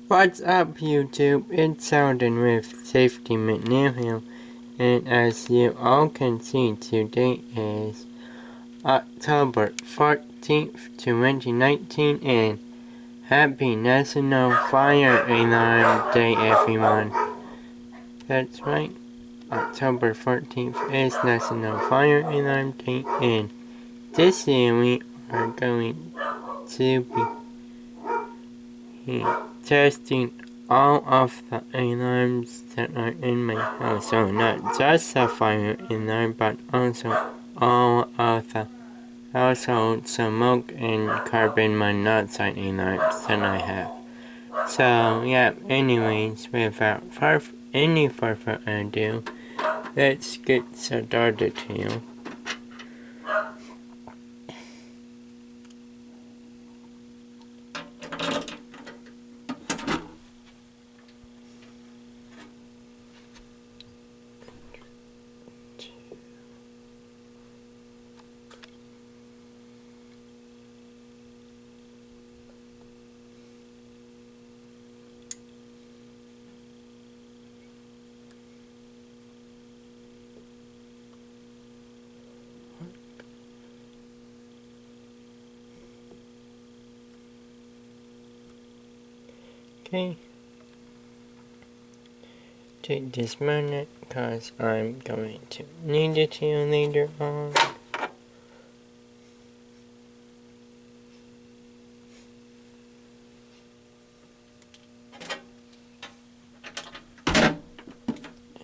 What's up, YouTube? It's Sheldon with Safety McNeil, and as you all can see, today is October 14th, 2019, and Happy National Fire Alarm Day, everyone. That's right, October 14th is National Fire Alarm Day, and this year we are going to be testing all of the alarms that are in my house. So not just the fire alarm, but also all of the household smoke and carbon monoxide alarms that I have. So yeah, anyways, without any further ado, let's get started here. Okay. Take this minute because I'm going to need it here later on.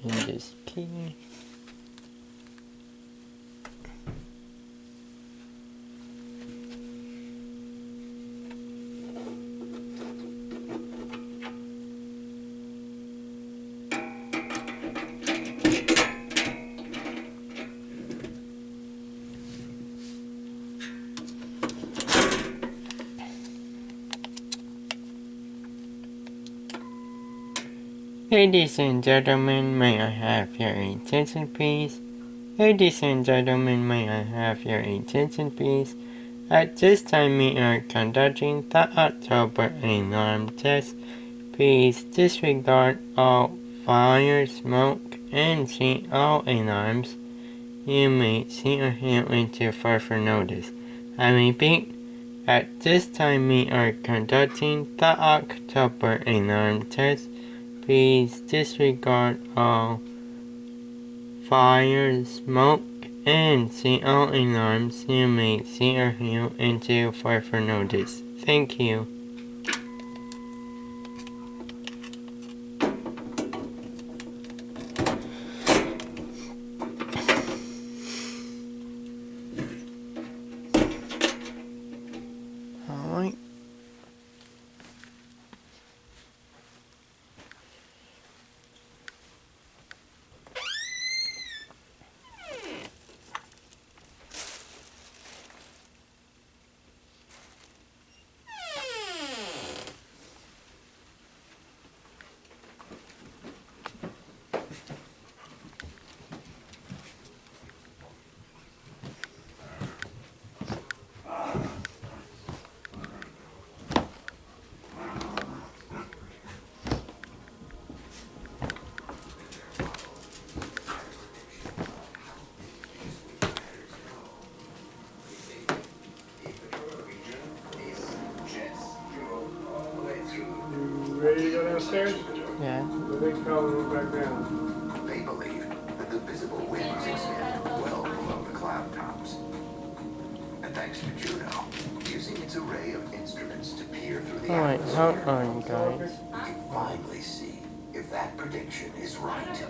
And this key. Ladies and gentlemen, may I have your attention please? Ladies and gentlemen, may I have your attention please? At this time we are conducting the October alarm test. Please disregard all fire, smoke, and see all alarms you may see or hear until further notice. I repeat, at this time we are conducting the October alarm test. Please disregard all fire, smoke, and see all alarms you may see or hear until further notice. Thank you. Alright. Ready to go downstairs? Yeah. The big fella went back down. They believe that the visible winds extend well below the cloud tops. And thanks to Juno, using its array of instruments to peer through the Alright, hold atmosphere, on guys. we can finally see if that prediction is right.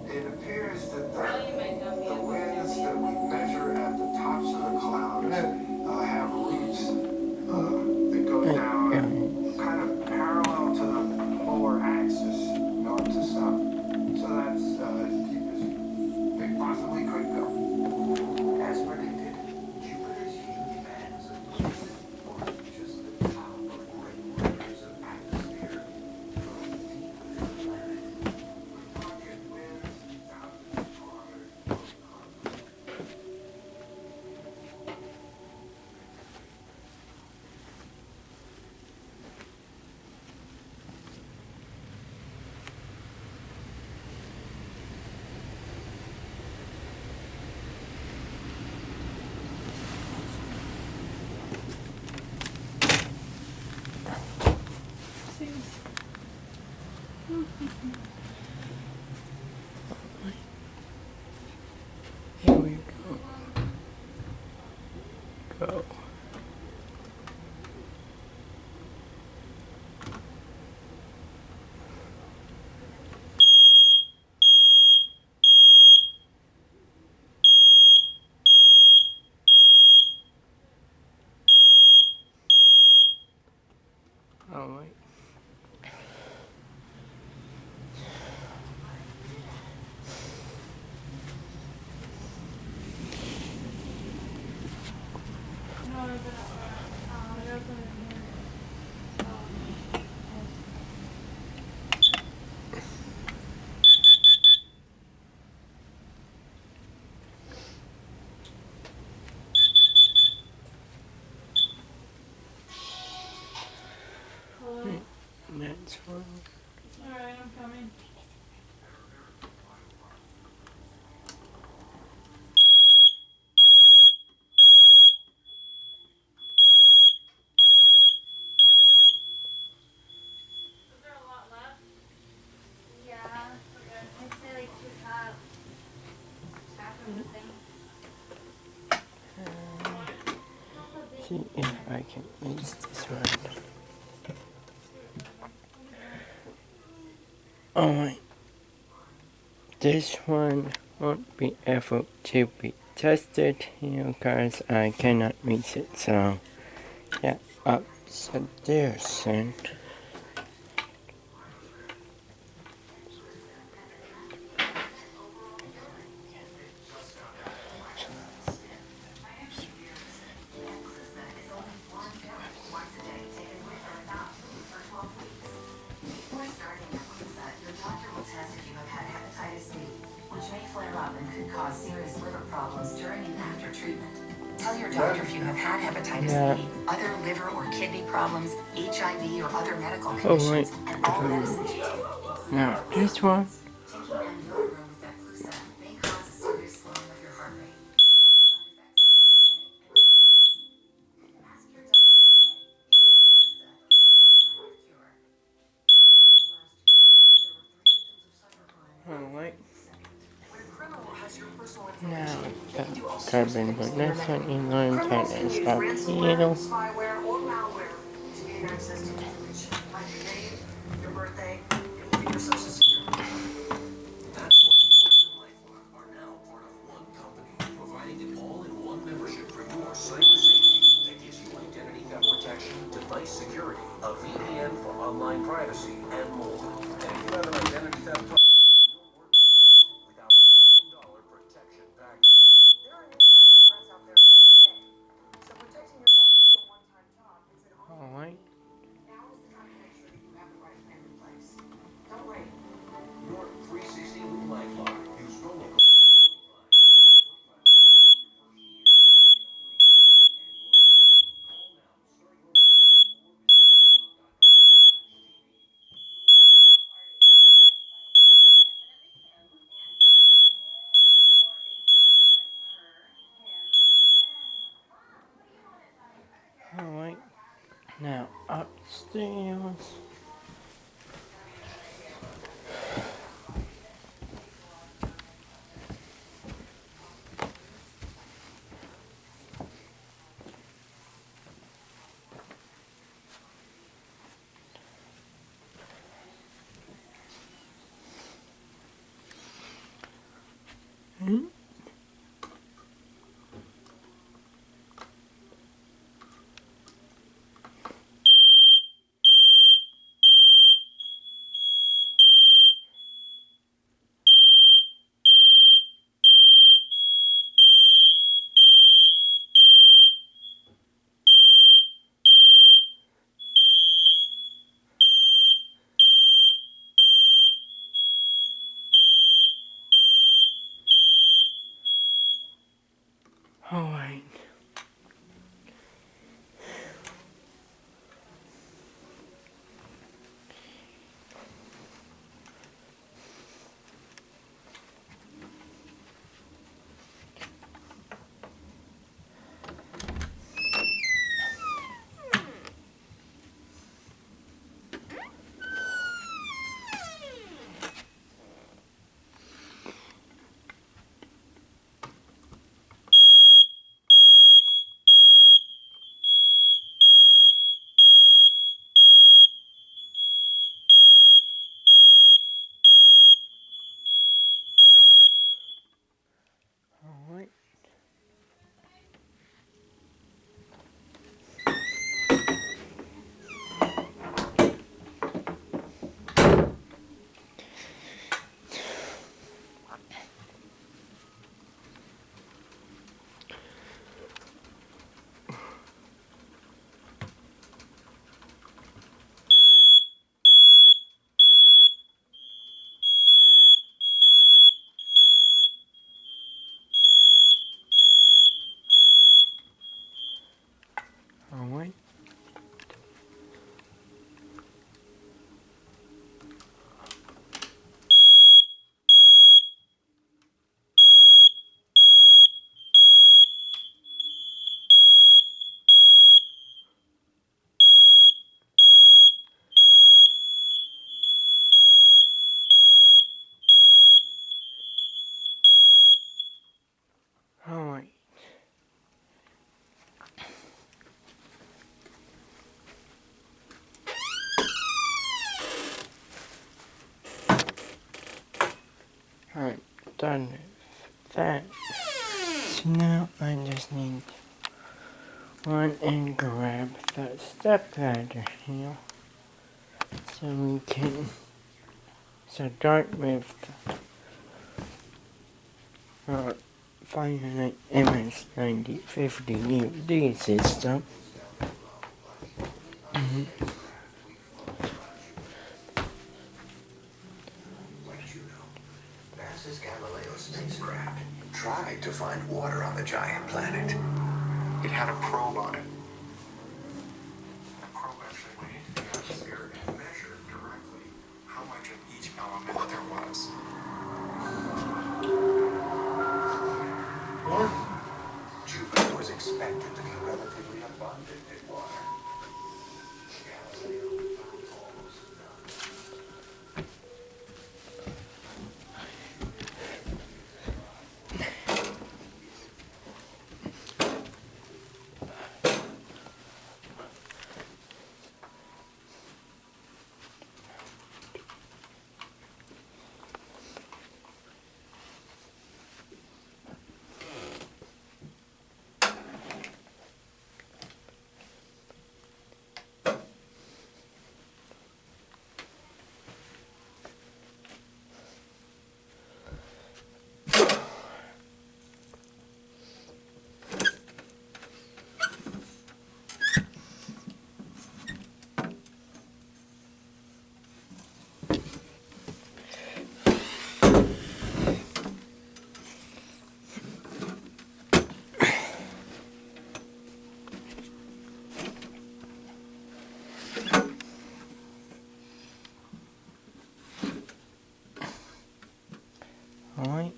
It appears that the winds that we measure at the tops of the clouds have roots that go down kind of parallel to the polar axis, north to south. So that's as deep as they possibly could go. As predicted, Jupiter's huge bands of dust form just the top of great layers of atmosphere going deep within the planet. We're talking winds thousands of kilometers below the clouds. Here we go. Go. Alright. That's one. Alright, I'm coming. Is there a lot left? Yeah. Okay. I'd say like 2 cups. Half of the thing. See if I can use this one. Alright. This one won't be able to be tested here because I cannot mix it. So, yeah, so there's soon. Before starting Epclusa, your doctor will test if you have had hepatitis B, which may flare up and could cause serious liver problems during and after treatment. Tell your doctor if you have had hepatitis B, other liver or kidney problems, HIV or other medical conditions, and all medicines you take. Now, this one. Taking Pandora with Epclusa may cause a serious slowing of your heart rate. Common side effects may include headache and tiredness. Ask your doctor today if Epclusa is your kind of cure. In the last 2 years, there were 3 victims of cybercrime. Alright. When a criminal has your personal Now, information, they can do all sorts of carbon things to your monoxide network. in line Criminals that can is use up ransomware, here. spyware, or malware to gain access to information like your name, your birthday, and even your social security. That's why Fortune LifeLock are now part of one company, providing an all-in-one membership for your cyber safety that gives you identity theft protection, device security, a VPN for online privacy, and more. And if you have an identity theft problem, we'll work to fix it with our $1 million protection package. There are new cyber threats out there every day. So protecting yourself isn't a one-time job, it's an ongoing. Alright. Now is the time to make sure that you have the right plan in place. Don't wait. Your 360 with LifeLock. Use promo code 25. Alright. Now, upstairs. done with that. So now I just need to run and grab the stepladder here. So we can start with the Firelight MS-9050 UD system. NASA's Galileo spacecraft tried to find water on the giant planet. It had a probe on it. The probe actually went into the atmosphere and measured directly how much of each element there was. Jupiter was expected to be relatively abundant in water. Galileo found almost none. Alright.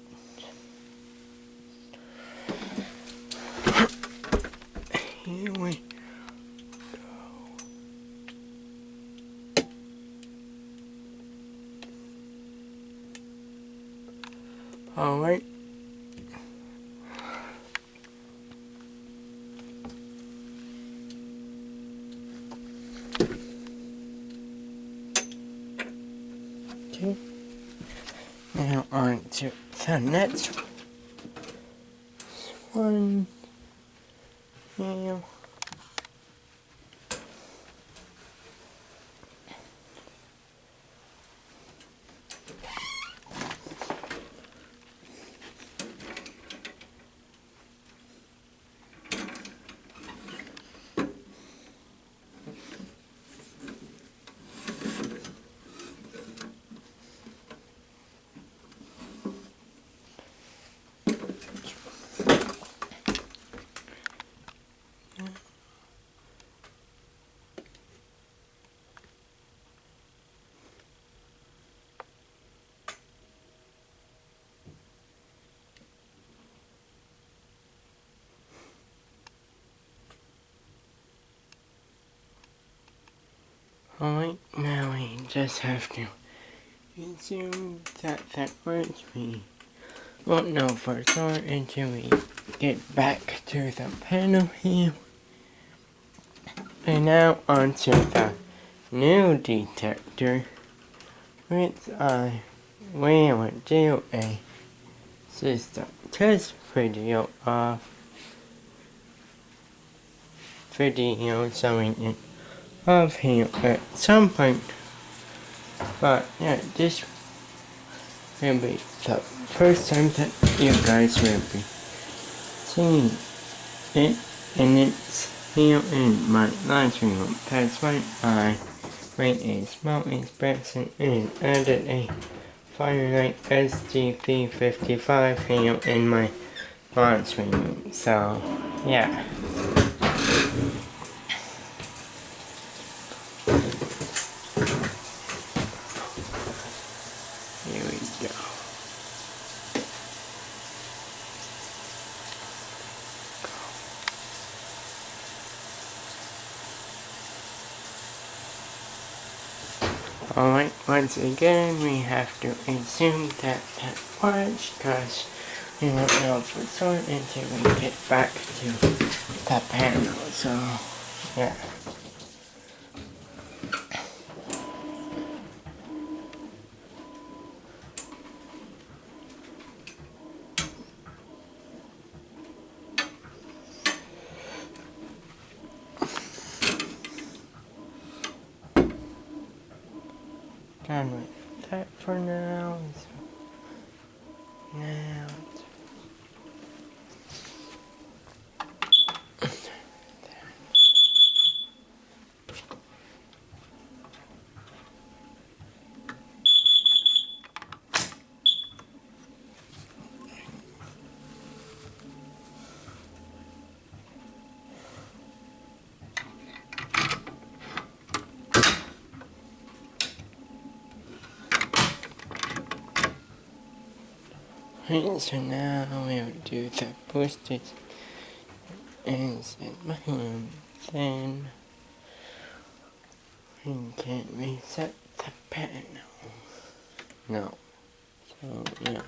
Here we go. Alright. Okay. Now on to the next one. Here. Alright, now we just have to assume that works. We won't know for sure until we get back to the panel here. And now onto the new detector, which I will do a system test video of showing it of here at some point. But yeah, this will be the first time that you guys will be seeing it, and it's here in my lighting room. That's why I made a small inspection and added a Firelight SG355 here in my lighting room. So yeah. Here we go. Alright, once again we have to assume that works because we won't know for sure until we get back to the panel. So yeah. done with that for now. So now so now we'll do the postage is in my room. Then we can reset the panel. No. So yeah.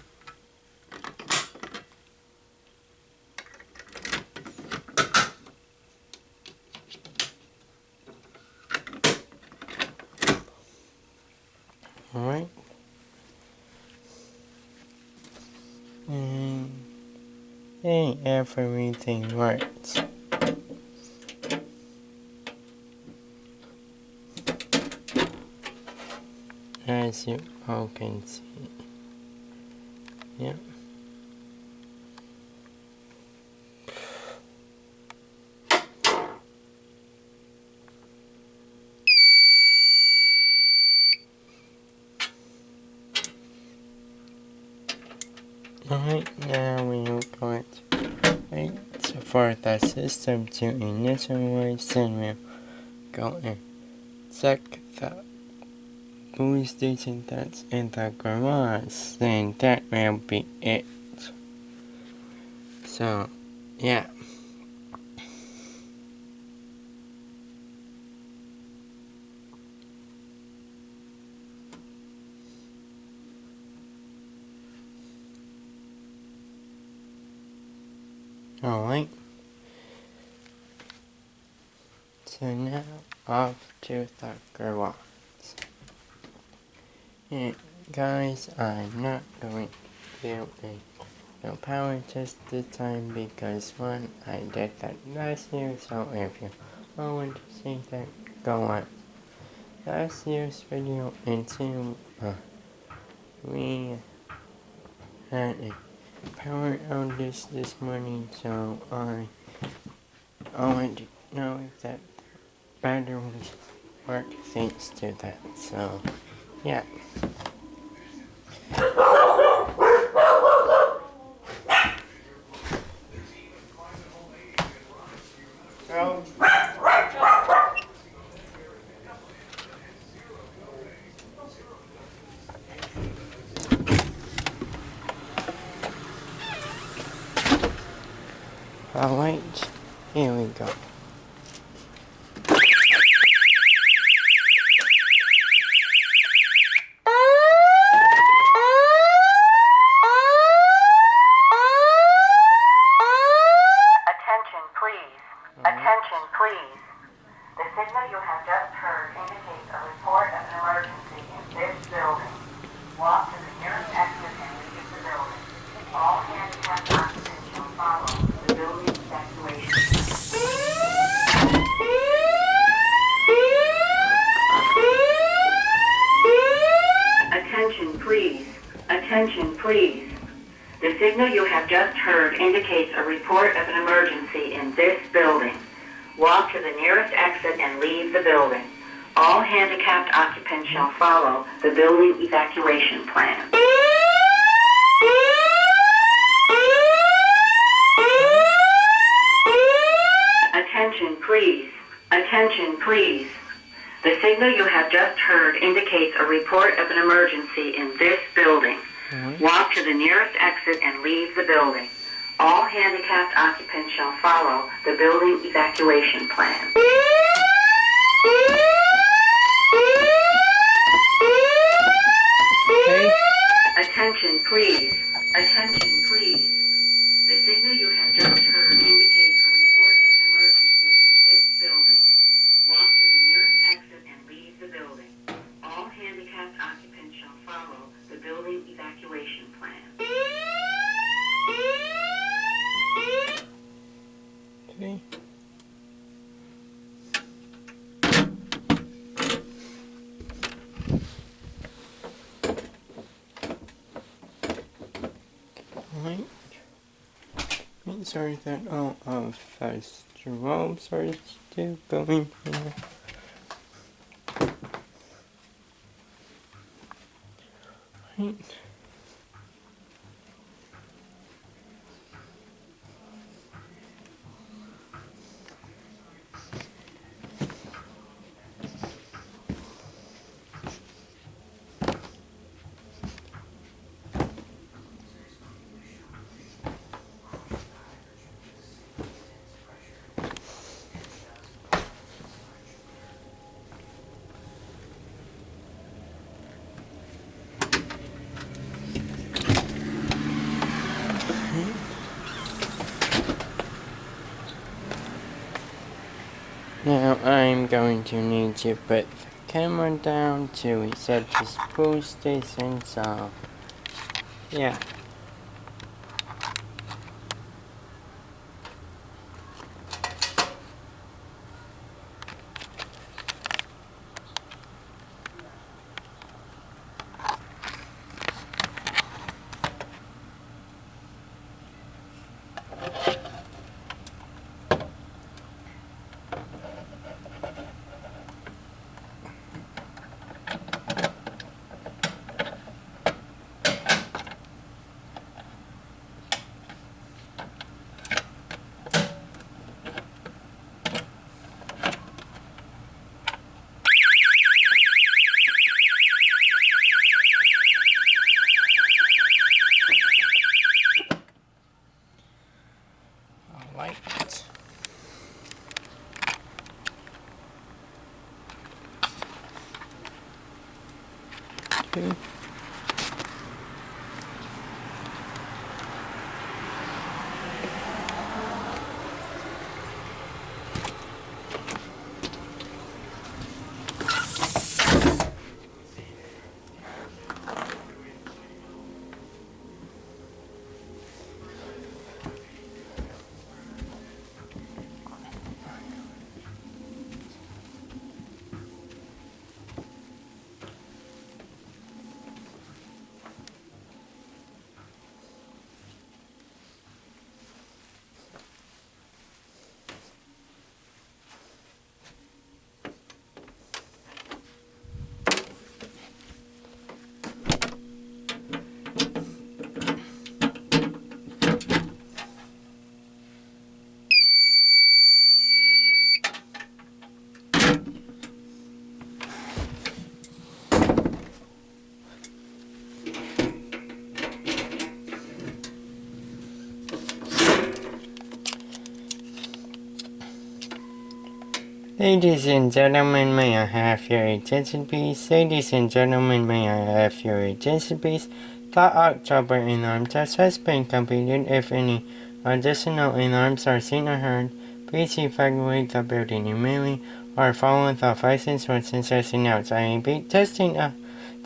Alright. And everything works. As you all can see. Yep. Alright, now we are going to wait for the system to initialize, then we'll go and check the police station that's in the garage, then that will be it. So, yeah. Alright. So now off to the garage. And guys, I'm not going to do no power test this time because one, I did that last year, so if you want to see that, go on last year's video. And two, we had a power outage this morning, so I want to know if that battery will work thanks to that. So yeah. Alright, here we go. Attention, please. Attention, please. The signal you have just heard indicates a report of an emergency in this building. Walk to the nearest exit and leave the building. All handicapped occupants shall follow the building evacuation. Attention, please. Attention, please. The signal you have just heard indicates a report of an emergency in this building. Walk to the nearest exit and leave the building. All handicapped occupants shall follow the building evacuation plan. Attention, please. Attention, please. The signal you have just heard indicates a report of an emergency in this building. Walk to the nearest exit and leave the building. All handicapped occupants shall follow the building evacuation plan. Okay. Attention, please. Attention, please. The signal you have just heard indicates a report of an emergency in this building. Walk to the nearest exit and leave the building. All handicapped occupants shall follow the building evacuation plan. Okay. are that all of festivals are still going here. Right. Now I'm going to need to put the camera down to reset this pull station, so yeah. Alright. Okay. Ladies and gentlemen, may I have your attention please? Ladies and gentlemen, may I have your attention please? The October alarm test has been completed. If any additional alarms are seen or heard, please evacuate the building immediately or follow the advice instructions as announced. I repeat, testing the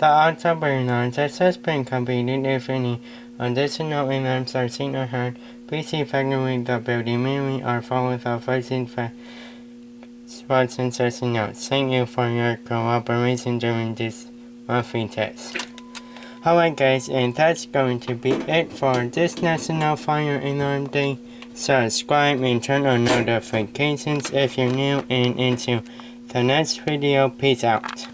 October alarm test has been completed. If any additional alarms are seen or heard, please evacuate the building immediately or follow the advice instructions as announced. Thank you for your cooperation during this monthly test. Alright guys, and that's going to be it for this National Fire Alarm Day. Subscribe and turn on notifications if you're new, and into the next video. Peace out.